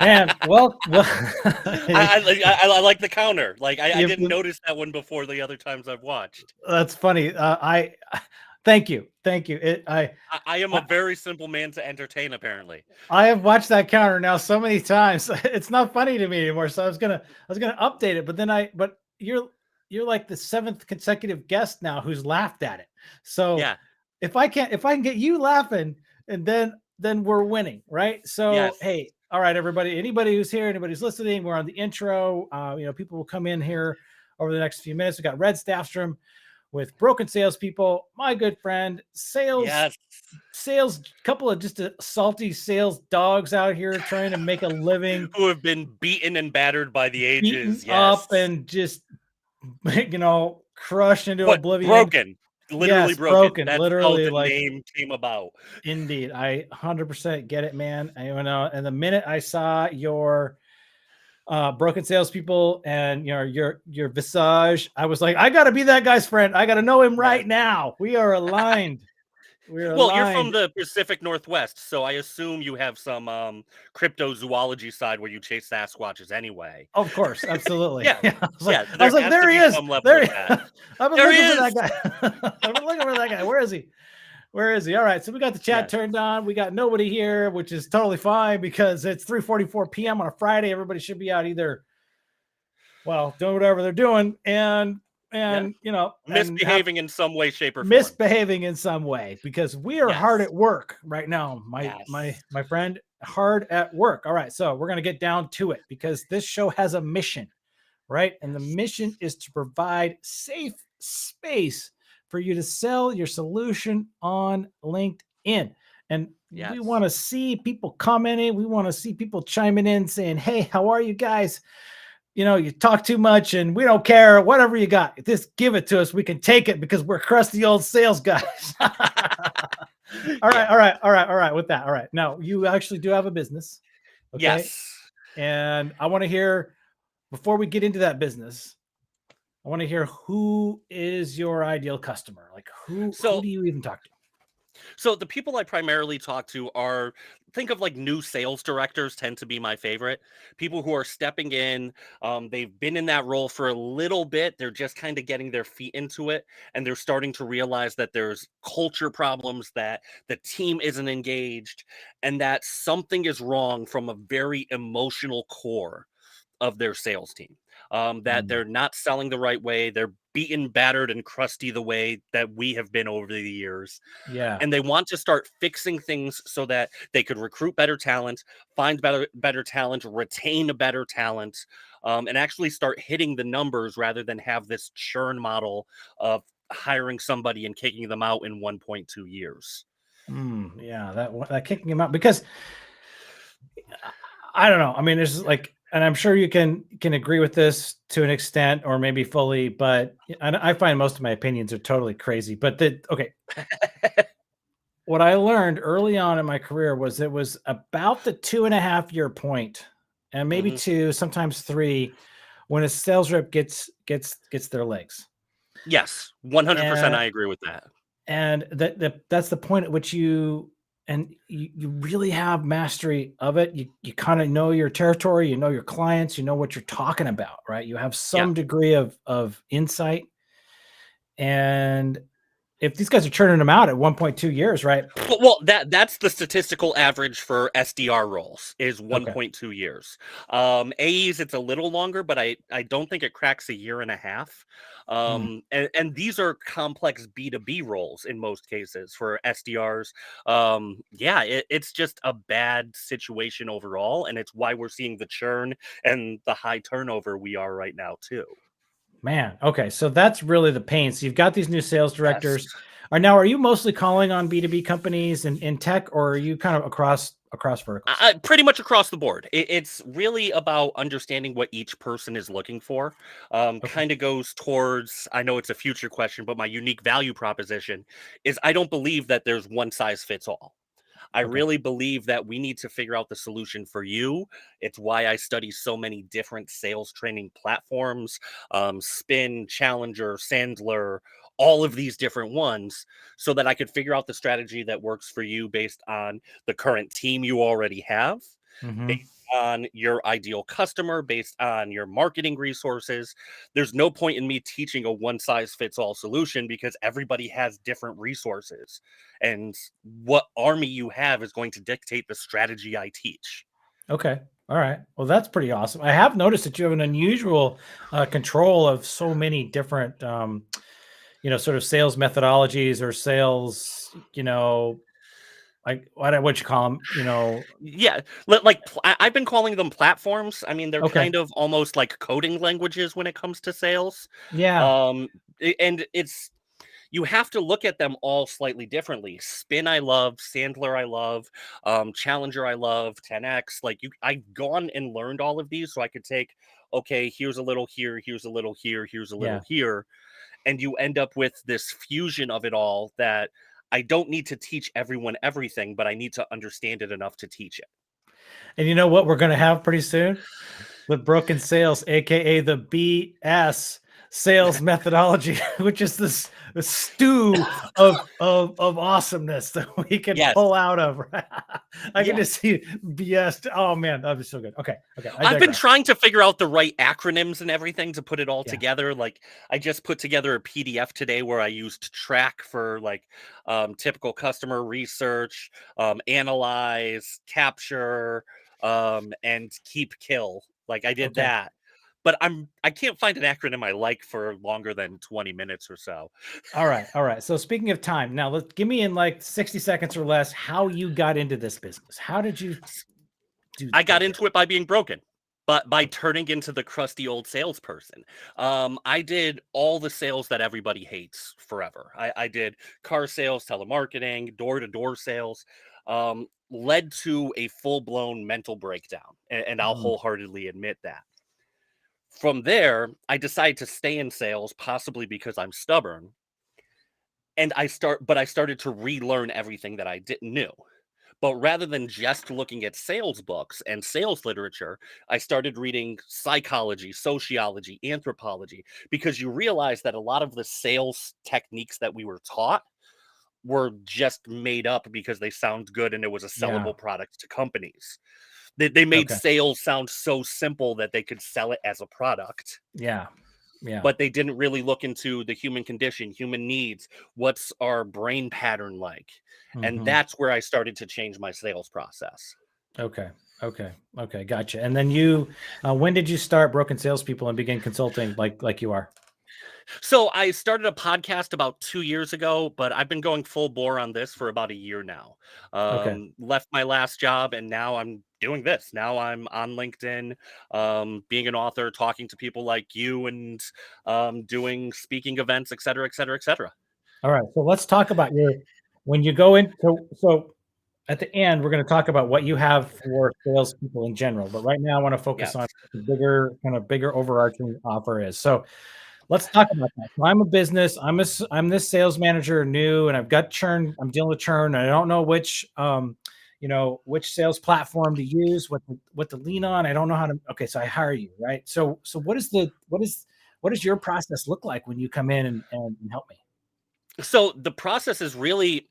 Man, well, I like the counter. Like I you, didn't notice that one before the other times I've watched. that's funny. Thank you, thank you. I am a very simple man to entertain, apparently. I have watched that counter now so many times. It's not funny to me anymore. So I was gonna update it, but you're like the seventh consecutive guest now who's laughed at it. So Yeah. if I can get you laughing, and then we're winning, right? So Yes. hey, all right, everybody, anybody who's here, anybody who's listening, we're on the intro. People will come in here over the next few minutes. We got Red Stafstrom with Broken Salespeople, my good friend, Yes. sales, couple of just salty sales dogs out here trying to make a living, Who have been beaten and battered by the beaten ages. Yes. up and just crushed into What oblivion. broken? Literally Yes, broken. broken, That's how literally, the like, name came about. indeed. I 100% get it, man. And the minute I saw your broken salespeople and your visage, I was like, I gotta be that guy's friend. I gotta know him Yes. right now. We are aligned. We're Well, you're from aligned. the Pacific Northwest, so I assume you have some cryptozoology side where you chase Sasquatches anyway. Of course, absolutely. Yeah. Yeah, I was like, Yeah, I was there like, has to there he be is. some level There, of that. I've been There he looking for is. that guy. I've been looking for that guy. Where is he? Where is he? All right, so we got the chat Yes. turned on. We got nobody here, which is totally fine because it's 3:44 p.m. on a Friday. Everybody should be out either, well, doing whatever they're doing, and Yeah. and have Misbehaving in some way, shape, or form. misbehaving in some way because we are hard Yes. at work right now. My my Yes. my friend, hard at work. All right, so we're gonna get down to it because this show has a mission, right? And the mission is to provide safe space for you to sell your solution on LinkedIn. And we Yes. want to see people commenting. We want to see people chiming in saying, hey, how are you guys? You talk too much and we don't care. Whatever you got, just give it to us. We can take it because we're crusty old sales guys. All right, Yeah. all right, all right, all right. With that, all right. Now you actually do have a business, okay? Yes. And I want to hear, before we get into that business, I want to hear, who is your ideal customer? Like, who So do you even talk to? So the people I primarily talk to are, think of like new sales directors tend to be my favorite. People who are stepping in, they've been in that role for a little bit. They're just kind of getting their feet into it, and they're starting to realize that there's culture problems, that the team isn't engaged, and that something is wrong from a very emotional core of their sales team. That Mm, they're not selling the right way. They're beaten, battered, and crusty the way that we have been over the years, yeah. and they want to start fixing things so that they could recruit better talent, find better talent, retain a better talent, and actually start hitting the numbers rather than have this churn model of hiring somebody and kicking them out in 1.2 years. Yeah, that kicking him out, because I don't know. I mean, there's like, and I'm sure you can agree with this to an extent, or maybe fully, but I find most of my opinions are totally crazy. But okay, what I learned early on in my career was it was about the 2.5 year point, and maybe Hmm. two, sometimes three, when a sales rep gets their legs. Yes, 100%. And I agree with that. that's the point at which you really have mastery of it. You kind of know your territory, you know your clients, you know what you're talking about, right? You have Yeah. some degree of insight. And if these guys are churning them out at 1.2 years, right? Well, that's the statistical average for SDR roles is Okay. 1.2 years. AEs, it's a little longer, but I don't think it cracks a year and a half. Mm. And these are complex B2B roles in most cases for SDRs. Yeah, it's just a bad situation overall, and it's why we're seeing the churn and the high turnover we are right now too. Man, okay, so that's really the pain. So you've got these new sales Yes. directors. Are you mostly calling on B2B companies in tech, or are you kind of across verticals? Pretty much across the board. It's really about understanding what each person is looking for. Okay. Kind of goes towards, I know it's a future question, but my unique value proposition is I don't believe that there's one size fits all. I Okay. really believe that we need to figure out the solution for you. It's why I study so many different sales training platforms, Spin, Challenger, Sandler, all of these different ones, so that I could figure out the strategy that works for you based on the current team you already have, Hmm. based on your ideal customer, based on your marketing resources. There's no point in me teaching a one size fits all solution because everybody has different resources. And what army you have is going to dictate the strategy I teach. Okay. All right. Well, that's pretty awesome. I have noticed that you have an unusual control of so many different, sort of sales methodologies or sales, like what you call them, Yeah, I've been calling them platforms. I mean, they're Okay. kind of almost like coding languages when it comes to sales. Yeah. And it's you have to look at them all slightly differently. Spin, I love. Sandler, I love. Challenger, I love. 10x. I've gone and learned all of these, so I could take. Okay, here's a little here. Here's a little here. Here's a little Yeah. here, and you end up with this fusion of it all that I don't need to teach everyone everything, but I need to understand it enough to teach it. And you know what we're going to have pretty soon? The broken sales, aka the BS sales methodology, which is this stew of awesomeness that we can Yes. pull out of. I can Yeah. just see BS. Oh man, that was so good. Okay, I I've been digress. trying to figure out the right acronyms and everything to put it all Yeah. together. Like I just put together a PDF today where I used track for typical customer research, analyze, capture, and keep kill. Like I did Okay. that. But I can't find an acronym I like for longer than 20 minutes or so. All right. All right. So speaking of time, now let's give me in like 60 seconds or less how you got into this business. How did you I got get there? into it by being broken, but by turning into the crusty old salesperson. I did all the sales that everybody hates forever. I did car sales, telemarketing, door to door sales, led to a full blown mental breakdown. And I'll Mm, wholeheartedly admit that. From there, I decided to stay in sales, possibly because I'm stubborn. And I started to relearn everything that I didn't knew. But rather than just looking at sales books and sales literature, I started reading psychology, sociology, anthropology, because you realize that a lot of the sales techniques that we were taught were just made up because they sound good and it was a yeah. sellable product to companies. They made Okay. sales sound so simple that they could sell it as a product, Yeah. Yeah. but they didn't really look into the human condition, human needs, what's our brain pattern like. And Hmm. that's where I started to change my sales process. Okay. Okay. Okay. Gotcha. And then when did you start Broken Salespeople and begin consulting like you are? So I started a podcast about 2 years ago, but I've been going full bore on this for about a year now. Okay. Left my last job and now I'm doing this. Now I'm on LinkedIn, being an author, talking to people like you, and doing speaking events, et cetera, et cetera, et cetera. All right. So let's talk about when you go in. So at the end, we're going to talk about what you have for salespeople in general. But right now, I want to focus on Yes. the bigger overarching offer is. So let's talk about that. So I'm a business. I'm this sales manager new, and I've got churn. I'm dealing with churn. And I don't know which sales platform to use, what to lean on. I don't know how to. Okay, so I hire you, right? So what does your process look like when you come in and help me? So the process is really,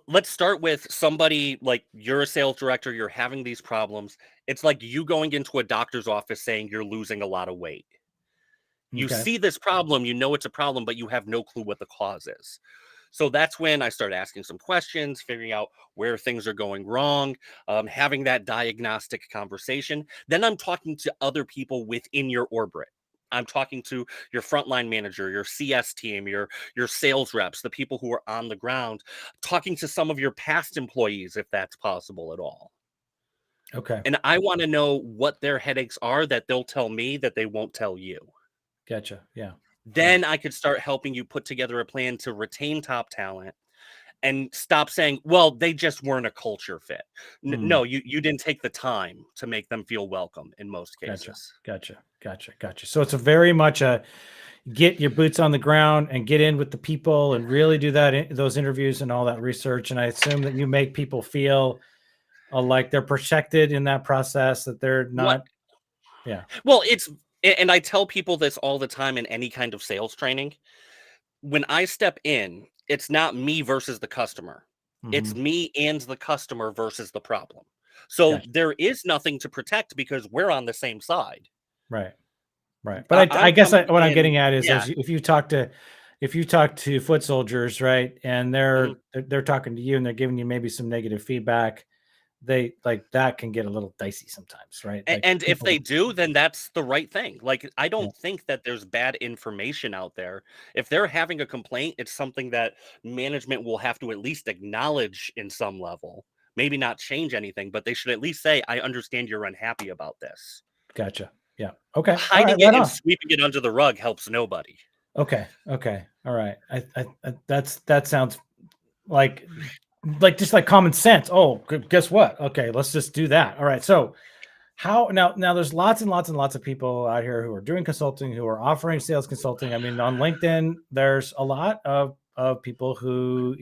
let's start with somebody like you're a sales director, you're having these problems. It's like you going into a doctor's office saying you're losing a lot of weight. You Okay. see this problem, you know it's a problem, but you have no clue what the cause is. So that's when I start asking some questions, figuring out where things are going wrong, having that diagnostic conversation. Then I'm talking to other people within your orbit. I'm talking to your frontline manager, your CS team, your sales reps, the people who are on the ground, talking to some of your past employees if that's possible at all. Okay. And I want to know what their headaches are that they'll tell me that they won't tell you. Gotcha. Yeah. Yeah. Then I could start helping you put together a plan to retain top talent and stop saying, well, they just weren't a culture fit. Mm, No, you didn't take the time to make them feel welcome in most gotcha. cases. Gotcha. Gotcha. Gotcha. So it's a very much a get your boots on the ground and get in with the people and really do those interviews and all that research. And I assume that you make people feel like they're protected in that process, that they're What not. Yeah. well, and I tell people this all the time in any kind of sales training. When I step in, it's not me versus the customer. It's Hmm. me and the customer versus the problem. So Gotcha. there is nothing to protect because we're on the same side. Right. Right. But I I'm guess coming what I'm in, getting at is yeah. if you talk to foot soldiers, right, and Mhm. they're talking to you and they're giving you maybe some negative feedback, they like that can get a little dicey sometimes, right? Like And if they people, do, then that's the right thing. Like, I yeah, don't think that there's bad information out there. If they're having a complaint, it's something that management will have to at least acknowledge in some level. Maybe not change anything, but they should at least say, I understand you're unhappy about this. gotcha. Yeah. Okay. All right. Hiding it Right and on. sweeping it under the rug helps nobody. Okay. Okay. All right. That sounds like just like common sense. Oh, guess what? Okay, let's just do that. All right. So how now there's lots and lots and lots of people out here who are doing consulting, who are offering sales consulting. I mean, on LinkedIn, there's a lot of people who,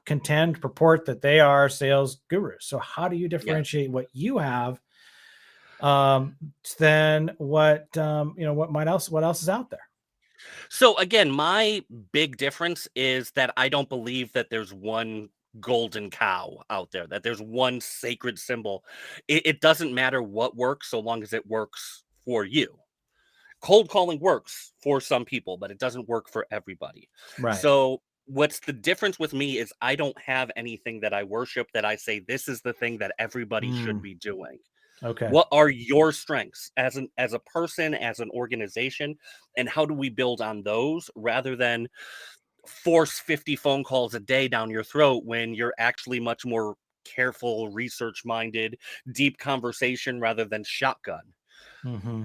purport that they are sales gurus. So how do you Yeah. differentiate what you have um than what else is out there? So again, my big difference is that I don't believe that there's one golden cow out there, that there's one sacred symbol. It doesn't matter what works so long as it works for you. Cold calling works for some people, but it doesn't work for everybody. Right. So what's the difference with me is I don't have anything that I worship that I say this is the thing that everybody should Mm, be doing. okay. What are your strengths as a person, as an organization, and how do we build on those rather than force 50 phone calls a day down your throat when you're actually much more careful, research minded, deep conversation rather than shotgun. Mm-hmm.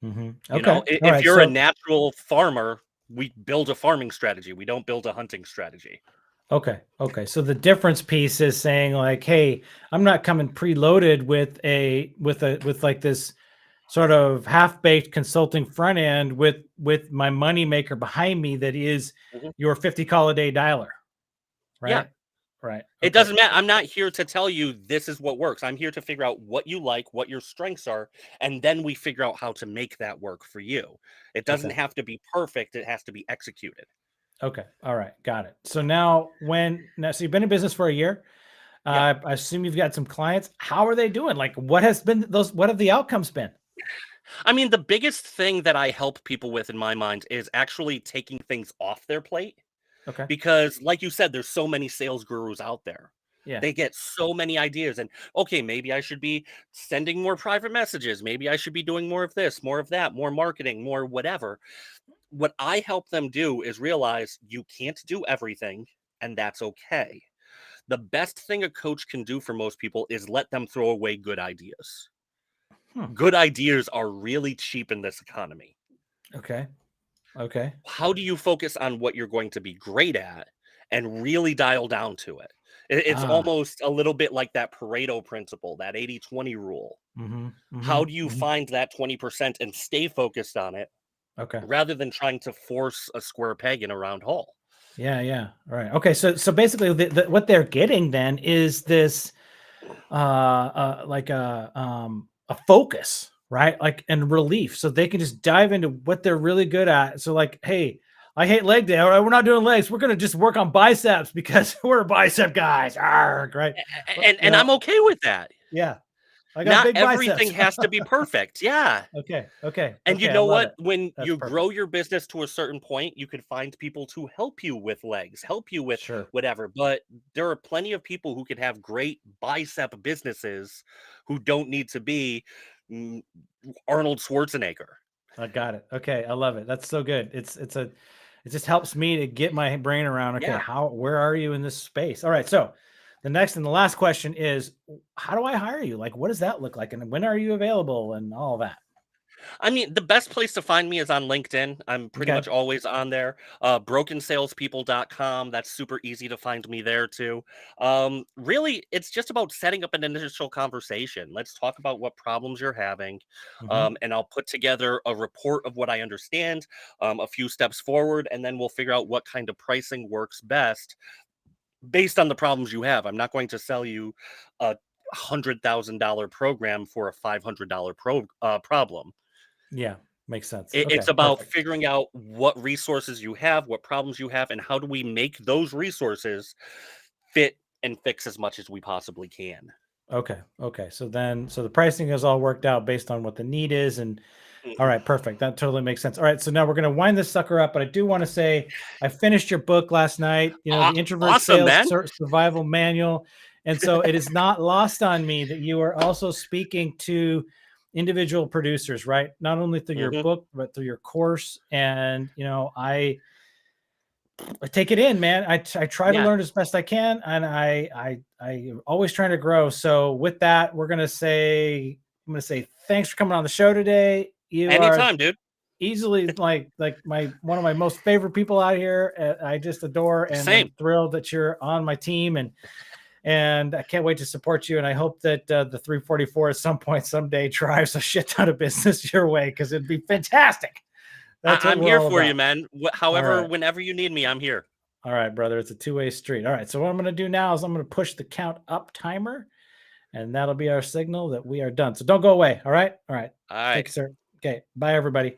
Mm-hmm. You Okay. know, All if right. you're a So natural farmer, we build a farming strategy. We don't build a hunting strategy. okay. Okay. So the difference piece is saying like, hey, I'm not coming preloaded with like this sort of half-baked consulting front end with my money maker behind me that is Mhm. your 50 call a day dialer, Yeah. right? Right. It Okay. doesn't matter. I'm not here to tell you this is what works. I'm here to figure out what you like, what your strengths are, and then we figure out how to make that work for you. It doesn't Okay. have to be perfect, it has to be executed. Okay. All right. Got it. So now so you've been in business for a year. Yep. I assume you've got some clients. How are they doing? Like what have the outcomes been? I mean, the biggest thing that I help people with in my mind is actually taking things off their plate Okay. because, like you said, there's so many sales gurus out there. Yeah. They get so many ideas, and okay, maybe I should be sending more private messages. Maybe I should be doing more of this, more of that, more marketing, more whatever. What I help them do is realize you can't do everything, and that's okay. The best thing a coach can do for most people is let them throw away good ideas. Hmm. Good ideas are really cheap in this economy. Okay. Okay. How do you focus on what you're going to be great at and really dial down to it? It's Ah. almost a little bit like that Pareto principle, that 80-20 rule. Mm-hmm. Mm-hmm. How do you Mm-hmm. find that 20% and stay focused on it Okay. rather than trying to force a square peg in a round hole? Yeah, yeah. All right. Okay. So basically, what they're getting then is this, like a focus, right? Like and relief, so they can just dive into what they're really good at. So like, hey, I hate leg day. All right, we're not doing legs. We're gonna just work on biceps because we're bicep guys. Arg, right? And I'm okay with that. Yeah. I got Not big everything biceps. has to be perfect. Yeah. Okay. Okay. And you Okay. I know love what? it. When That's you perfect. grow your business to a certain point, you can find people to help you with legs, help you with Sure. whatever. But there are plenty of people who can have great bicep businesses who don't need to be mm, Arnold Schwarzenegger. I got it. Okay, I love it. That's so good. It just helps me to get my brain around, okay, Yeah. where are you in this space? All right. So the next and the last question is how do I hire you? Like, what does that look like? And when are you available and all that? I mean, the best place to find me is on LinkedIn. I'm pretty Okay. much always on there. Brokensalespeople.com. That's super easy to find me there too. Really, it's just about setting up an initial conversation. Let's talk about what problems you're having. Hmm. And I'll put together a report of what I understand, a few steps forward, and then we'll figure out what kind of pricing works best based on the problems you have. I'm not going to sell you a $100,000 program for a $500 problem. Yeah, makes sense. It's Okay, about perfect. figuring out what resources you have, what problems you have, and how do we make those resources fit and fix as much as we possibly can. Okay. Okay. So the pricing is all worked out based on what the need is. And all Mhm. right, perfect. That totally makes sense. All right. So now we're going to wind this sucker up, but I do want to say I finished your book last night, the Introvert Awesome, Sales man. Survival Manual. And so it is not lost on me that you are also speaking to individual producers, right? Not only through your Mhm. book, but through your course. And, I take it in, man. I try to Yeah. learn as best I can, and I am always trying to grow. So with that, I'm gonna say thanks for coming on the show today. You are Anytime, dude. easily like my one of my most favorite people out here. I just adore, and I'm Same. thrilled that you're on my team, and I can't wait to support you. And I hope that the 344 at some point someday drives a shit ton of business your way, because it'd be fantastic. That's what I'm we're here all for you, about. man. All However, right. whenever you need me, I'm here. All right, brother. It's a two-way street. All right. So what I'm going to do now is I'm going to push the count up timer, and that'll be our signal that we are done. So don't go away. All right. All right. All right. Thank you, sir. Okay. Bye, everybody.